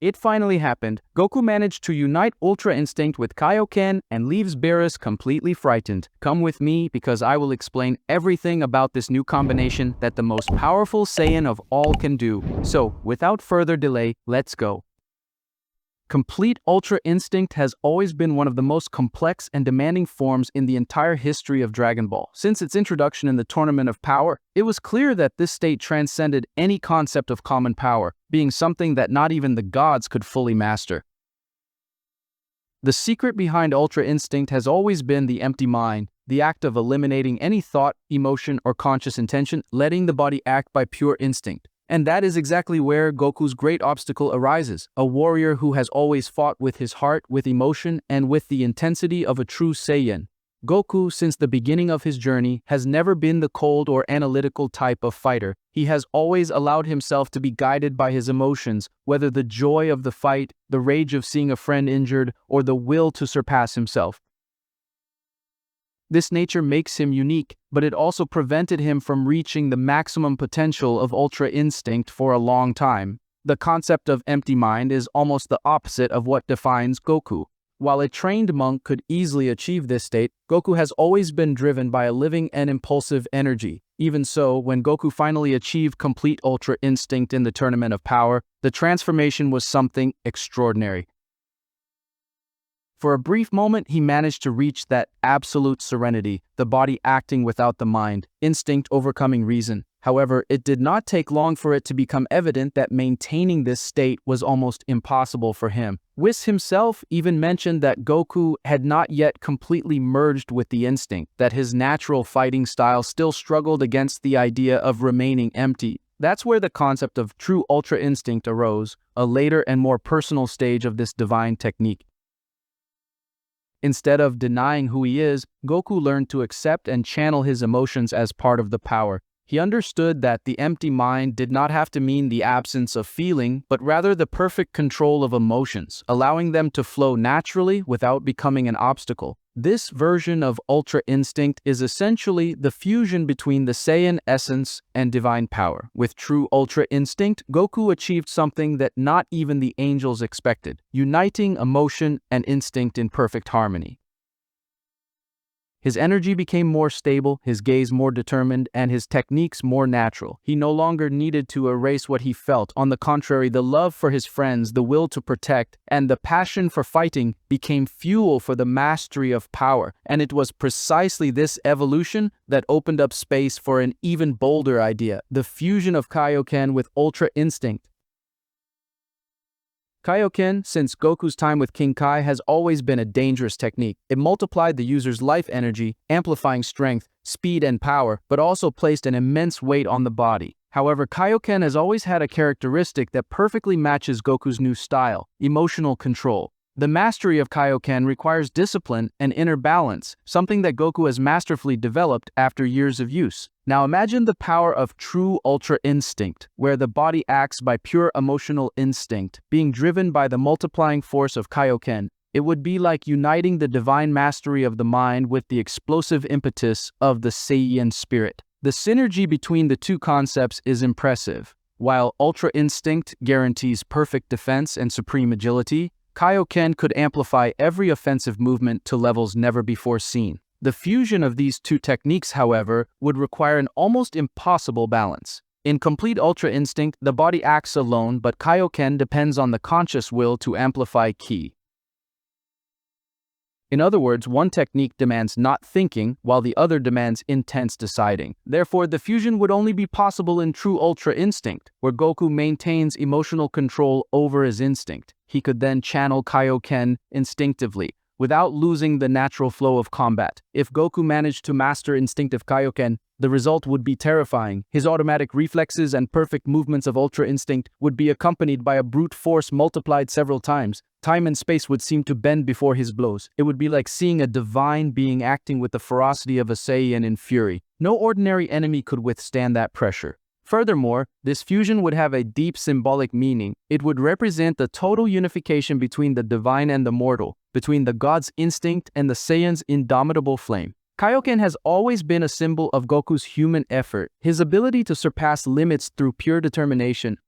It finally happened. Goku managed to unite Ultra Instinct with Kaio-Ken and leaves Beerus completely frightened. Come with me because I will explain everything about this new combination that the most powerful Saiyan of all can do. So, without further delay, let's go. Complete Ultra Instinct has always been one of the most complex and demanding forms in the entire history of Dragon Ball. Since its introduction in the Tournament of Power, it was clear that this state transcended any concept of common power, being something that not even the gods could fully master. The secret behind Ultra Instinct has always been the empty mind, the act of eliminating any thought, emotion, or conscious intention, letting the body act by pure instinct. And that is exactly where Goku's great obstacle arises, a warrior who has always fought with his heart, with emotion, and with the intensity of a true Saiyan. Goku, since the beginning of his journey, has never been the cold or analytical type of fighter. He has always allowed himself to be guided by his emotions, whether the joy of the fight, the rage of seeing a friend injured, or the will to surpass himself. This nature makes him unique, but it also prevented him from reaching the maximum potential of Ultra Instinct for a long time. The concept of empty mind is almost the opposite of what defines Goku. While a trained monk could easily achieve this state, Goku has always been driven by a living and impulsive energy. Even so, when Goku finally achieved complete Ultra Instinct in the Tournament of Power, the transformation was something extraordinary. For a brief moment, he managed to reach that absolute serenity, the body acting without the mind, instinct overcoming reason. However, it did not take long for it to become evident that maintaining this state was almost impossible for him. Whis himself even mentioned that Goku had not yet completely merged with the instinct, that his natural fighting style still struggled against the idea of remaining empty. That's where the concept of true Ultra Instinct arose, a later and more personal stage of this divine technique. Instead of denying who he is, Goku learned to accept and channel his emotions as part of the power. He understood that the empty mind did not have to mean the absence of feeling, but rather the perfect control of emotions, allowing them to flow naturally without becoming an obstacle. This version of Ultra Instinct is essentially the fusion between the Saiyan essence and divine power. With true Ultra Instinct, Goku achieved something that not even the angels expected, uniting emotion and instinct in perfect harmony. His energy became more stable, his gaze more determined, and his techniques more natural. He no longer needed to erase what he felt. On the contrary, the love for his friends, the will to protect, and the passion for fighting became fuel for the mastery of power. And it was precisely this evolution that opened up space for an even bolder idea, the fusion of Kaio-Ken with Ultra Instinct. Kaio-Ken, since Goku's time with King Kai, has always been a dangerous technique. It multiplied the user's life energy, amplifying strength, speed, and power, but also placed an immense weight on the body. However, Kaio-Ken has always had a characteristic that perfectly matches Goku's new style: emotional control. The mastery of Kaio-Ken requires discipline and inner balance, something that Goku has masterfully developed after years of use. Now imagine the power of true Ultra Instinct, where the body acts by pure emotional instinct, being driven by the multiplying force of Kaio-Ken. It would be like uniting the divine mastery of the mind with the explosive impetus of the Saiyan spirit. The synergy between the two concepts is impressive. While Ultra Instinct guarantees perfect defense and supreme agility, Kaio-Ken could amplify every offensive movement to levels never before seen. The fusion of these two techniques, however, would require an almost impossible balance. In complete Ultra Instinct, the body acts alone, but Kaio-Ken depends on the conscious will to amplify ki. In other words, one technique demands not thinking, while the other demands intense deciding. Therefore, the fusion would only be possible in true Ultra Instinct, where Goku maintains emotional control over his instinct. He could then channel Kaio-Ken instinctively, without losing the natural flow of combat. If Goku managed to master instinctive Kaio-Ken, the result would be terrifying. His automatic reflexes and perfect movements of Ultra Instinct would be accompanied by a brute force multiplied several times. Time and space would seem to bend before his blows. It would be like seeing a divine being acting with the ferocity of a Saiyan in fury. No ordinary enemy could withstand that pressure. Furthermore, this fusion would have a deep symbolic meaning. It would represent the total unification between the divine and the mortal, between the god's instinct and the Saiyan's indomitable flame. Kaio-Ken has always been a symbol of Goku's human effort, his ability to surpass limits through pure determination.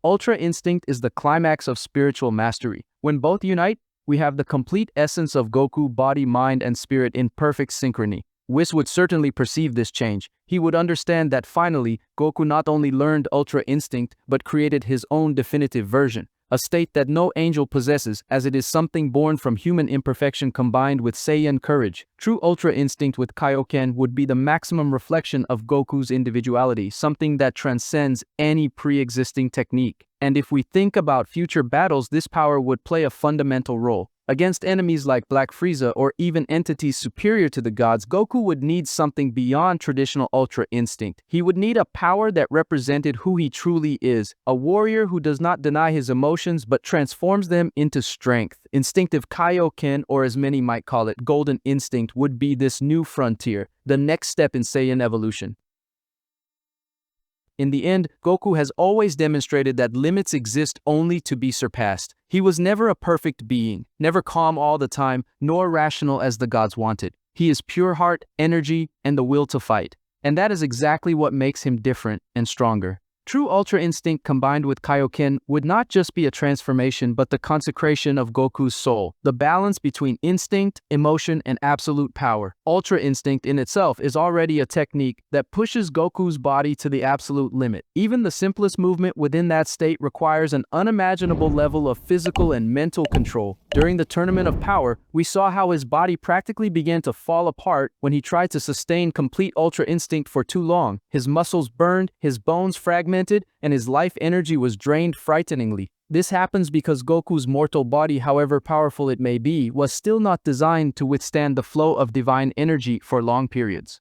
Ultra Instinct is the climax of spiritual mastery. When both unite, we have the complete essence of Goku, body, mind, and spirit in perfect synchrony. Whis would certainly perceive this change. He would understand that finally, Goku not only learned Ultra Instinct, but created his own definitive version. A state that no angel possesses, as it is something born from human imperfection combined with Saiyan courage. True Ultra Instinct with Kaio-Ken would be the maximum reflection of Goku's individuality, something that transcends any pre-existing technique. And if we think about future battles, this power would play a fundamental role. Against enemies like Black Frieza or even entities superior to the gods, Goku would need something beyond traditional Ultra Instinct. He would need a power that represented who he truly is, a warrior who does not deny his emotions but transforms them into strength. Instinctive Kaio-Ken, or as many might call it, Golden Instinct, would be this new frontier, the next step in Saiyan evolution. In the end, Goku has always demonstrated that limits exist only to be surpassed. He was never a perfect being, never calm all the time, nor rational as the gods wanted. He is pure heart, energy, and the will to fight. And that is exactly what makes him different and stronger. True Ultra Instinct combined with Kaio-Ken would not just be a transformation but the consecration of Goku's soul, the balance between instinct, emotion, and absolute power. Ultra Instinct in itself is already a technique that pushes Goku's body to the absolute limit. Even the simplest movement within that state requires an unimaginable level of physical and mental control. During the Tournament of Power, we saw how his body practically began to fall apart when he tried to sustain complete Ultra Instinct for too long. His muscles burned, his bones fragmented, and his life energy was drained frighteningly. This happens because Goku's mortal body, however powerful it may be, was still not designed to withstand the flow of divine energy for long periods.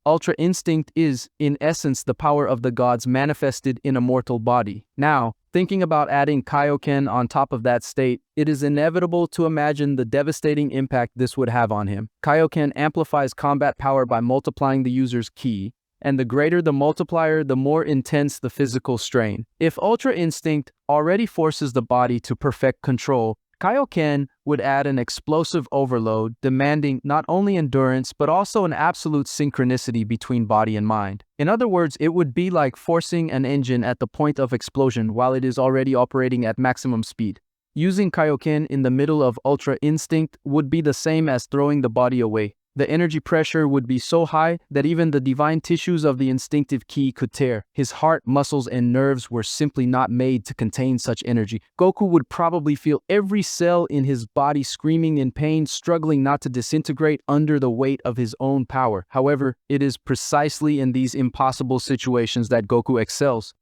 Ultra Instinct is, in essence, the power of the gods manifested in a mortal body. Now, thinking about adding Kaio-Ken on top of that state, it is inevitable to imagine the devastating impact this would have on him. Kaio-Ken amplifies combat power by multiplying the user's ki, and the greater the multiplier, the more intense the physical strain. If Ultra Instinct already forces the body to perfect control, Kaio-Ken would add an explosive overload, demanding not only endurance but also an absolute synchronicity between body and mind. In other words, it would be like forcing an engine at the point of explosion while it is already operating at maximum speed. Using Kaio-Ken in the middle of Ultra Instinct would be the same as throwing the body away. The energy pressure would be so high that even the divine tissues of the instinctive ki could tear. His heart, muscles, and nerves were simply not made to contain such energy. Goku would probably feel every cell in his body screaming in pain, struggling not to disintegrate under the weight of his own power. However, it is precisely in these impossible situations that Goku excels.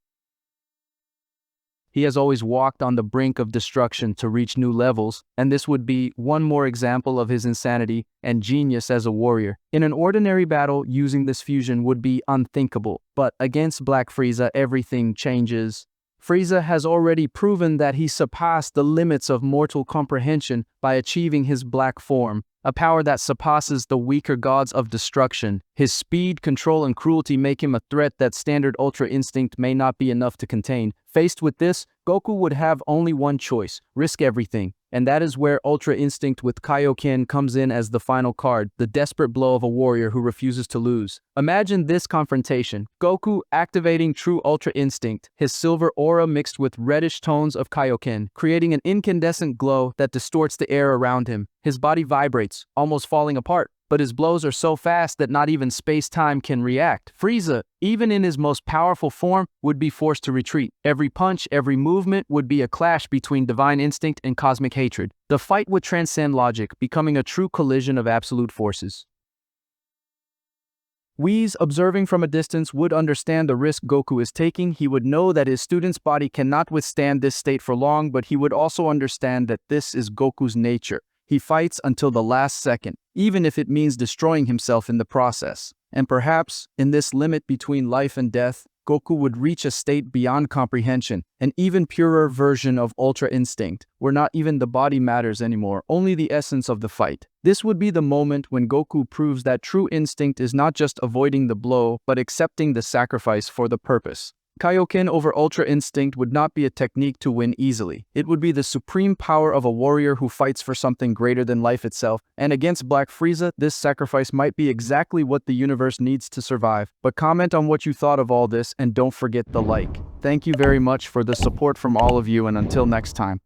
He has always walked on the brink of destruction to reach new levels, and this would be one more example of his insanity and genius as a warrior. In an ordinary battle, using this fusion would be unthinkable, but against Black Frieza, everything changes. Frieza has already proven that he surpassed the limits of mortal comprehension by achieving his black form, a power that surpasses the weaker gods of destruction. His speed, control, and cruelty make him a threat that standard Ultra Instinct may not be enough to contain. Faced with this, Goku would have only one choice: risk everything. And that is where Ultra Instinct with Kaio-Ken comes in as the final card, the desperate blow of a warrior who refuses to lose. Imagine this confrontation: Goku activating true Ultra Instinct, his silver aura mixed with reddish tones of Kaio-Ken, creating an incandescent glow that distorts the air around him. His body vibrates, almost falling apart, but his blows are so fast that not even space-time can react. Frieza, even in his most powerful form, would be forced to retreat. Every punch, every movement would be a clash between divine instinct and cosmic hatred. The fight would transcend logic, becoming a true collision of absolute forces. Whis, observing from a distance, would understand the risk Goku is taking. He would know that his student's body cannot withstand this state for long, but he would also understand that this is Goku's nature. He fights until the last second, even if it means destroying himself in the process. And perhaps, in this limit between life and death, Goku would reach a state beyond comprehension, an even purer version of Ultra Instinct, where not even the body matters anymore, only the essence of the fight. This would be the moment when Goku proves that true instinct is not just avoiding the blow, but accepting the sacrifice for the purpose. Kaio-Ken over Ultra Instinct would not be a technique to win easily. It would be the supreme power of a warrior who fights for something greater than life itself, and against Black Frieza, this sacrifice might be exactly what the universe needs to survive. But comment on what you thought of all this, and don't forget the like. Thank you very much for the support from all of you, and until next time.